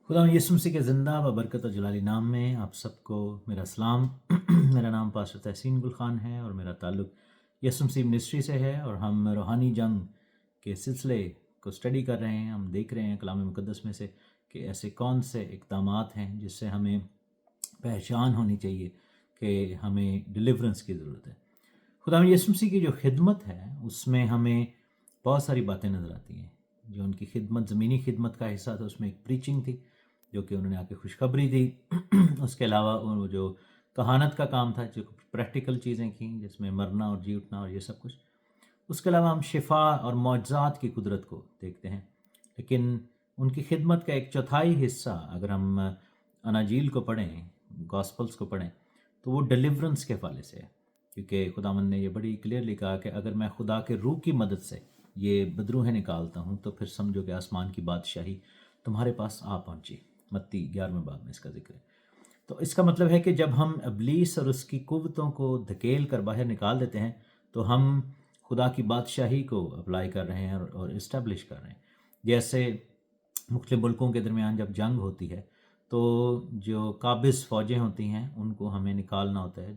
खुदा यीशु मसीह के ज़िंदा व बरकत और जलाली नाम में आप सबको मेरा सलाम। मेरा नाम पास्टर तहसीन गुल खान है और मेरा ताल्लुक़ यीशु मसीह मिनिस्ट्री से है और हम रूहानी जंग के सिलसिले को स्टडी कर रहे हैं। हम देख रहे हैं कलाम मुक़द्दस में से कि ऐसे कौन से इक़दामात हैं जिससे हमें पहचान होनी चाहिए कि हमें डिलीवरेंस की ज़रूरत है। खुदा यीशु मसीह की जो खिदमत है उसमें हमें बहुत सारी बातें नज़र आती हैं। जो उनकी खिदमत ज़मीनी खिदमत का हिस्सा था उसमें एक प्रीचिंग थी जो कि उन्होंने आके खुशखबरी दी। उसके अलावा वो जो कहानत का काम था, जो प्रैक्टिकल चीज़ें की जिसमें मरना और जी उठना और ये सब कुछ। उसके अलावा हम शिफा और मौजज़ात की कुदरत को देखते हैं। लेकिन उनकी खिदमत का एक चौथाई हिस्सा अगर हम अनाजील को पढ़ें, गॉस्पल्स को पढ़ें, तो वो डिलीवरेंस के हवाले से है। क्योंकि खुदावंद ने ये बड़ी क्लियरली कहा कि अगर मैं खुदा के रूह की मदद से ये बदरूहें निकालता हूँ तो फिर समझो कि आसमान की बादशाही तुम्हारे पास आ पहुँची। मत्ती 11वें बाब में इसका जिक्र है। तो इसका मतलब है कि जब हम इब्लीस और उसकी कुव्वतों को धकेल कर बाहर निकाल देते हैं तो हम खुदा की बादशाही को अप्लाई कर रहे हैं और इस्टेब्लिश कर रहे हैं। जैसे मुख्तलिफ मुल्कों के दरमियान जब जंग होती है तो जो काबिज़ फ़ौजें होती हैं उनको हमें निकालना होता है।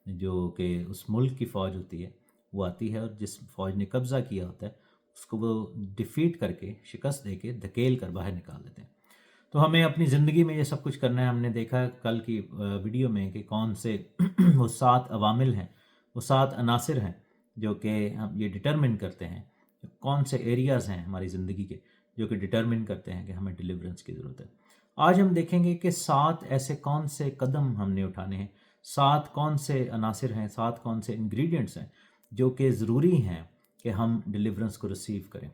जो कि उस मुल्क की फ़ौज होती है वो आती है और जिस फ़ौज ने कब्ज़ा किया होता है उसको वो डिफ़ीट करके, शिकस्त दे के धकेल कर बाहर निकाल देते हैं। तो हमें अपनी ज़िंदगी में ये सब कुछ करना है। हमने देखा कल की वीडियो में कि कौन से वो 7 अवामिल हैं, वो 7 अनासिर हैं जो कि हम ये डिटरमिन करते हैं कौन से एरियाज़ हैं हमारी ज़िंदगी के जो कि डिटरमिन करते हैं कि हमें डिलीवरेंस की ज़रूरत है। आज हम देखेंगे कि 7 ऐसे कौन से कदम हमने उठाने हैं, 7 कौन से अनासिर हैं, 7 कौन से इंग्रेडिएंट्स हैं जो कि ज़रूरी हैं कि हम डिलीवरेंस को रिसीव करें।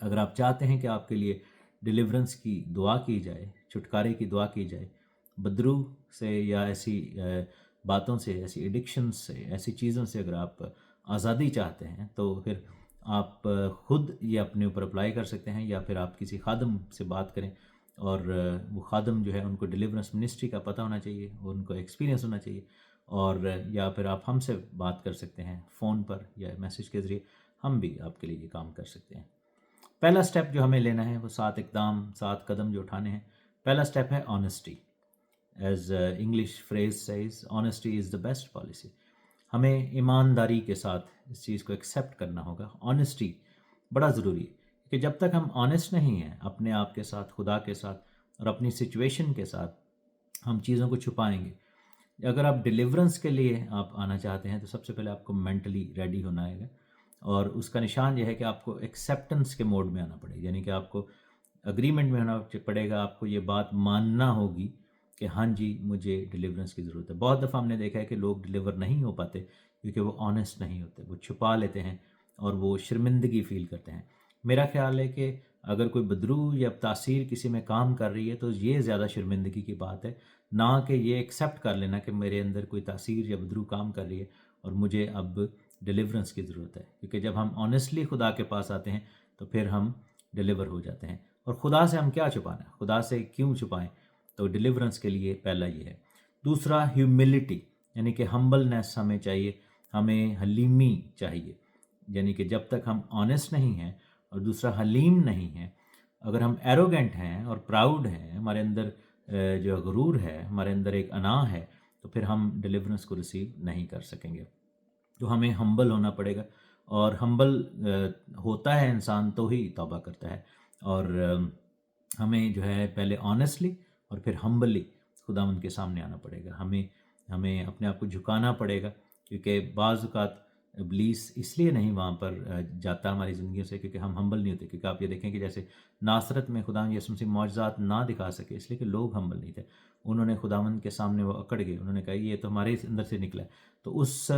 अगर आप चाहते हैं कि आपके लिए डिलीवरेंस की दुआ की जाए, छुटकारे की दुआ की जाए, बदरू से या ऐसी बातों से, ऐसी एडिक्शंस से, ऐसी चीज़ों से अगर आप आज़ादी चाहते हैं तो फिर आप ख़ुद ये अपने ऊपर अप्लाई कर सकते हैं या फिर आप किसी खादम से बात करें और वो खादम जो है उनको डिलीवरेंस मिनिस्ट्री का पता होना चाहिए, उनको एक्सपीरियंस होना चाहिए और या फिर आप हमसे बात कर सकते हैं फ़ोन पर या मैसेज के ज़रिए। हम भी आपके लिए ये काम कर सकते हैं। पहला स्टेप जो हमें लेना है वो 7 इक़दाम, 7 कदम जो उठाने हैं। पहला स्टेप है honesty. As English phrase says, honesty is the best policy. हमें ईमानदारी के साथ इस चीज़ को एक्सेप्ट करना होगा। ऑनेस्टी बड़ा ज़रूरी है कि जब तक हम ऑनेस्ट नहीं हैं अपने आप के साथ, खुदा के साथ और अपनी सिचुएशन के साथ, हम चीज़ों को छुपाएंगे। अगर आप डिलीवरेंस के लिए आप आना चाहते हैं तो सबसे पहले आपको मेंटली रेडी होना है और उसका निशान यह है कि आपको एक्सेप्टेंस के मोड में आना पड़ेगा। यानी कि आपको अग्रीमेंट में होना पड़ेगा, आपको ये बात मानना होगी कि हाँ जी, मुझे डिलीवरेंस की ज़रूरत है। बहुत दफ़ा हमने देखा है कि लोग डिलीवर नहीं हो पाते क्योंकि वो ऑनेस्ट नहीं होते, वो छुपा लेते हैं और वो शर्मिंदगी फ़ील करते हैं। मेरा ख़्याल है कि अगर कोई बदरू या तासीर किसी में काम कर रही है तो ये ज़्यादा शर्मिंदगी की बात है, ना कि ये एक्सेप्ट कर लेना कि मेरे अंदर कोई तासीर या बदरू काम कर रही है और मुझे अब डिलीवरेंस की ज़रूरत है। क्योंकि जब हम ऑनेस्टली खुदा के पास आते हैं तो फिर हम डिलीवर हो जाते हैं। और खुदा से हम क्या छुपाना है, खुदा से क्यों छुपाएं? तो डिलीवरेंस के लिए पहला ये है। दूसरा ह्यूमिलिटी, यानी कि हम्बलनेस हमें चाहिए, हमें हलीमी चाहिए। यानी कि जब तक हम ऑनेस्ट नहीं हैं और दूसरा हलीम नहीं है, अगर हम एरोगेंट हैं और प्राउड हैं, हमारे अंदर जो गुरूर है, हमारे अंदर एक अना है, तो फिर हम डिलीवरेंस को रिसीव नहीं कर सकेंगे। तो हमें हम्बल होना पड़ेगा और हम्बल होता है इंसान तो ही तौबा करता है। और हमें जो है पहले ऑनेस्टली और फिर हम्बली खुदावंद के सामने आना पड़ेगा। हमें हमें अपने आप को झुकाना पड़ेगा क्योंकि बाज़ औक़ात इब्लीस इसलिए नहीं वहाँ पर जाता हमारी ज़िंदगी से क्योंकि हम हम्बल नहीं होते। क्योंकि आप ये देखें कि जैसे नासरत में खुदावंद यीशु मसीह मौजज़ात ना दिखा सके इसलिए कि लोग हम्बल नहीं थे। उन्होंने खुदावंद के सामने वो अकड़ गए, उन्होंने कहा ये तो हमारे अंदर से निकला है। तो उस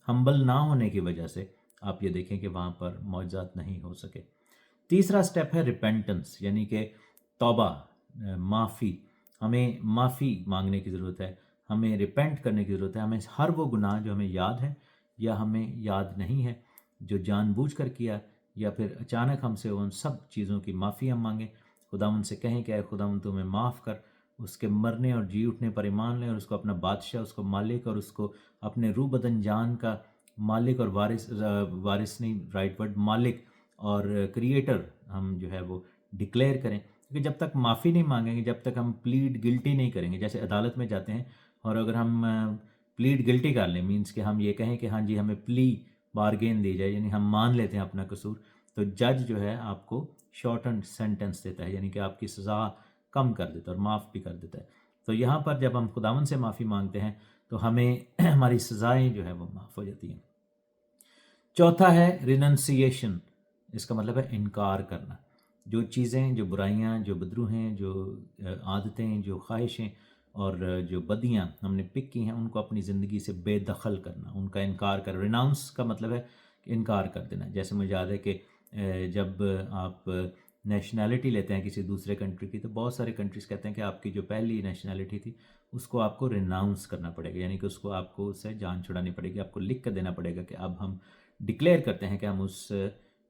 हम्बल ना होने की वजह से आप ये देखें कि वहाँ पर मौजज़ात नहीं हो सके। तीसरा स्टेप है रिपेंटेंस, यानी कि तौबा, माफ़ी। हमें माफ़ी मांगने की ज़रूरत है, हमें रिपेंट करने की ज़रूरत है। हमें हर वो गुनाह जो हमें याद है या हमें याद नहीं है, जो जानबूझकर किया या फिर अचानक हमसे, उन सब चीज़ों की माफ़ी हम मांगें। खुदावंद से कहें कि खुदावंद तुम्हें माफ़ कर, उसके मरने और जी उठने पर ईमान लें और उसको अपना बादशाह, उसको मालिक और उसको अपने रूह बदन जान का मालिक और वारिस नहीं, राइट वर्ड, मालिक और क्रिएटर हम जो है वो डिक्लेयर करें क्योंकि जब तक माफ़ी नहीं मांगेंगे, जब तक हम प्लीड गिल्टी नहीं करेंगे, जैसे अदालत में जाते हैं और अगर हम प्लीड गिल्टी कर लें, मीन्स कि हम ये कहें कि हाँ जी हमें प्ली बारगेन दी जाए, यानी हम मान लेते हैं अपना कसूर, तो जज जो है आपको शॉर्टन सेंटेंस देता है, यानी कि आपकी सज़ा कम कर देता है और माफ़ भी कर देता है। तो यहाँ पर जब हम खुदावन से माफ़ी मांगते हैं तो हमें हमारी सज़ाएँ जो है वो माफ़ हो जाती हैं। चौथा है रिनंसिएशन, इसका मतलब है इनकार करना। जो चीज़ें, जो बुराइयाँ, जो बदरू हैं, जो आदतें, जो ख्वाहिशें और जो बदियाँ हमने पिक की हैं, उनको अपनी ज़िंदगी से बेदखल करना, उनका इनकार कर। रिनाउंस का मतलब है इनकार कर देना। जैसे मुझे याद है कि जब आप नेशनैलिटी लेते हैं किसी दूसरे कंट्री की, तो बहुत सारे कंट्रीज़ कहते हैं कि आपकी जो पहली नेशनैलिटी थी उसको आपको रिनाउंस करना पड़ेगा, यानी कि उसको आपको उससे जान छुड़ानी पड़ेगी, आपको लिख कर देना पड़ेगा कि अब हम डिक्लेयर करते हैं कि हम उस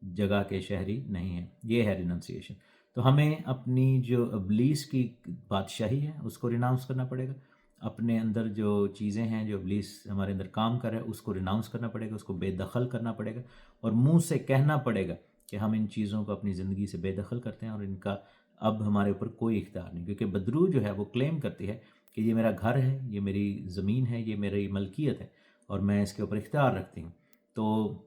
जगह के शहरी नहीं हैं। ये है रिनाउंसिएशन। तो हमें अपनी जो इब्लीस की बादशाही है उसको रिनाउंस करना पड़ेगा, अपने अंदर जो चीज़ें हैं, जो इब्लीस हमारे अंदर काम कर रहा है, उसको रिनाउंस करना पड़ेगा, उसको बेदखल करना पड़ेगा और मुंह से कहना पड़ेगा कि हम इन चीज़ों को अपनी ज़िंदगी से बेदखल करते हैं और इनका अब हमारे ऊपर कोई इख्तियार नहीं। क्योंकि बदरू जो है वो क्लेम करती है कि ये मेरा घर है, ये मेरी ज़मीन है, ये मेरी मलकियत है और मैं इसके ऊपर इख्तियार रखती हूँ। तो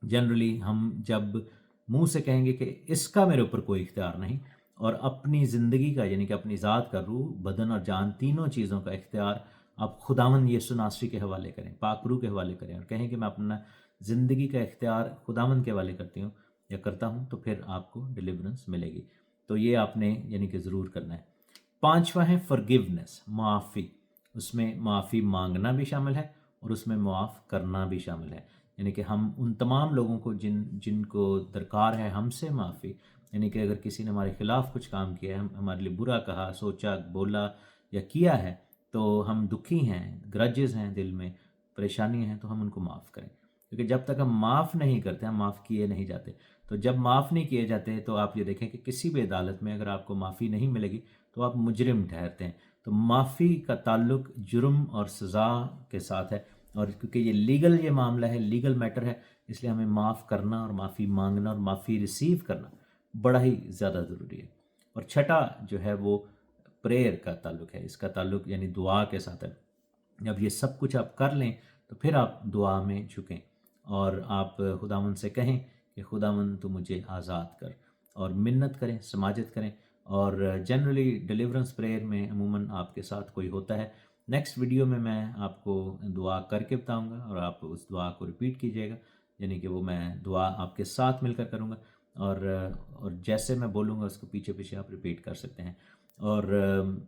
जनरली हम जब मुंह से कहेंगे कि इसका मेरे ऊपर कोई इख्तियार नहीं, और अपनी ज़िंदगी का, यानी कि अपनी ज़ात का, रूह, बदन और जान, तीनों चीज़ों का इख्तियार आप खुदावंद यीशु नासरी के हवाले करें, पाक रूह के हवाले करें और कहें कि मैं अपना ज़िंदगी का इख्तियार खुदावंद के हवाले करती हूँ या करता हूँ, तो फिर आपको डिलीवरेंस मिलेगी। तो ये आपने यानी कि ज़रूर करना है। पांचवा है फॉरगिवनेस, माफ़ी। उसमें माफ़ी मांगना भी शामिल है और उसमें माफ़ करना भी शामिल है। यानी कि हम उन तमाम लोगों को जिनको दरकार है हमसे माफ़ी, यानी कि अगर किसी ने हमारे ख़िलाफ़ कुछ काम किया है, हमारे लिए बुरा कहा, सोचा, बोला या किया है, तो हम दुखी हैं, ग्रजेस हैं दिल में, परेशानी हैं, तो हम उनको माफ़ करें। क्योंकि जब तक हम माफ़ नहीं करते, हम माफ़ किए नहीं जाते। तो जब माफ़ नहीं किए जाते तो आप ये देखें कि किसी भी अदालत में अगर आपको माफ़ी नहीं मिलेगी तो आप मुजरिम ठहरते हैं। तो माफ़ी का ताल्लुक जुर्म और सज़ा के साथ है, और क्योंकि ये लीगल ये मामला है, लीगल मैटर है, इसलिए हमें माफ़ करना और माफ़ी मांगना और माफ़ी रिसीव करना बड़ा ही ज़्यादा ज़रूरी है। और छठा जो है वो प्रेयर का ताल्लुक है, इसका ताल्लुक यानी दुआ के साथ है। जब ये सब कुछ आप कर लें तो फिर आप दुआ में झुकें और आप खुदावंद से कहें कि खुदावंद तू मुझे आज़ाद कर, और मिन्नत करें, समाजत करें। और जनरली डिलीवरेंस प्रेयर में अमूमन आपके साथ कोई होता है। नेक्स्ट वीडियो में मैं आपको दुआ करके बताऊंगा और आप उस दुआ को रिपीट कीजिएगा, यानी कि वो मैं दुआ आपके साथ मिलकर करूंगा, और जैसे मैं बोलूँगा उसको पीछे पीछे आप रिपीट कर सकते हैं। और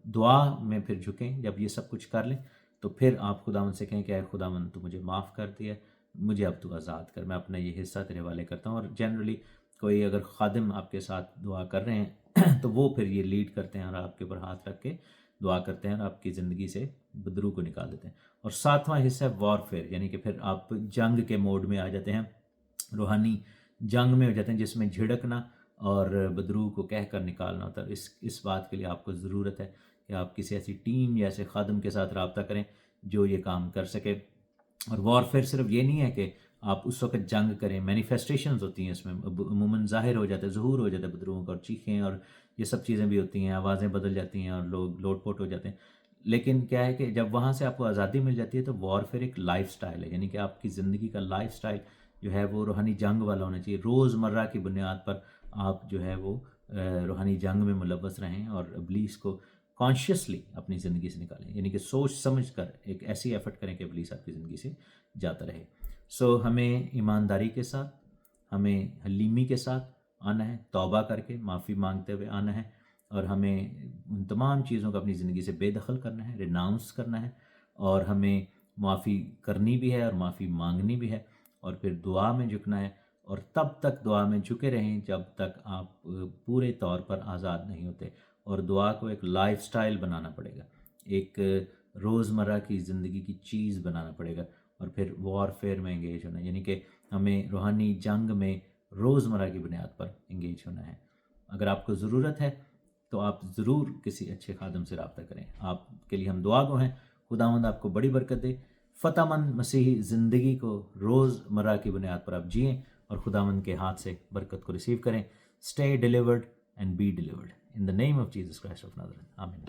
दुआ में फिर झुकें। जब ये सब कुछ कर लें तो फिर आप खुदावंद से कहें कि ऐ खुदावंद तू मुझे माफ़ कर दिया, मुझे अब तू आज़ाद कर, मैं अपना ये हिस्सा तेरे हवाले करता हूँ। और जनरली कोई अगर खादिम आपके साथ दुआ कर रहे हैं तो वो फिर ये लीड करते हैं और आपके ऊपर हाथ रख के दुआ करते हैं और आपकी ज़िंदगी से बदरू को निकाल देते हैं। और सातवां हिस्सा है वॉरफेयर, यानी कि फिर आप जंग के मोड में आ जाते हैं, रूहानी जंग में हो जाते हैं, जिसमें झिड़कना और बदरू को कह कर निकालना होता है। इस बात के लिए आपको ज़रूरत है कि आप किसी ऐसी टीम या ऐसे खादम के साथ रब्ता करें जो ये काम कर सके। और वॉरफेयर सिर्फ ये नहीं है कि आप उस वक्त जंग करें, मैनिफेस्टेशंस होती हैं इसमें, अमूमन ज़ाहिर हो जाता है, ज़हूर हो जाता है बदरुओं का, और चीखें और ये सब चीज़ें भी होती हैं, आवाज़ें बदल जाती हैं और लोग लोटपोट हो जाते हैं। लेकिन क्या है कि जब वहाँ से आपको आज़ादी मिल जाती है तो वॉरफेयर एक लाइफ स्टाइल है, यानी कि आपकी ज़िंदगी का लाइफ स्टाइल जो है वो रूहानी जंग वाला होना चाहिए। रोज़मर्रा की बुनियाद पर आप जो है वो रूहानी जंग में मुलव्वस रहें और इब्लीस को कॉन्शियसली अपनी ज़िंदगी से निकालें, यानी कि सोच समझ कर एक ऐसी एफर्ट करें कि इब्लीस आपकी ज़िंदगी से जाता रहे। सो हमें ईमानदारी के साथ, हमें हलीमी के साथ आना है, तौबा करके माफ़ी मांगते हुए आना है, और हमें उन तमाम चीज़ों को अपनी ज़िंदगी से बेदखल करना है, रिनाउंस करना है, और हमें माफ़ी करनी भी है और माफ़ी मांगनी भी है, और फिर दुआ में झुकना है। और तब तक दुआ में झुके रहें जब तक आप पूरे तौर पर आज़ाद नहीं होते। और दुआ को एक लाइफ स्टाइल बनाना पड़ेगा, एक रोज़मर्रा की ज़िंदगी की चीज़ बनाना पड़ेगा, और फिर वॉरफेयर में इंगेज होना, यानी कि हमें रूहानी जंग में रोज़मर्रा की बुनियाद पर इंगेज होना है। अगर आपको ज़रूरत है तो आप ज़रूर किसी अच्छे खादम से रब्ता करें। आपके लिए हम दुआ गो हैं। खुदावंद आपको बड़ी बरकत दे। फ़तहमंद मसीही ज़िंदगी को रोज़मर्रा की बुनियाद पर आप जिएँ और खुदावंद के हाथ से बरकत को रिसीव करें। Stay delivered and be delivered. In the name of Jesus Christ of Nazareth. Amen.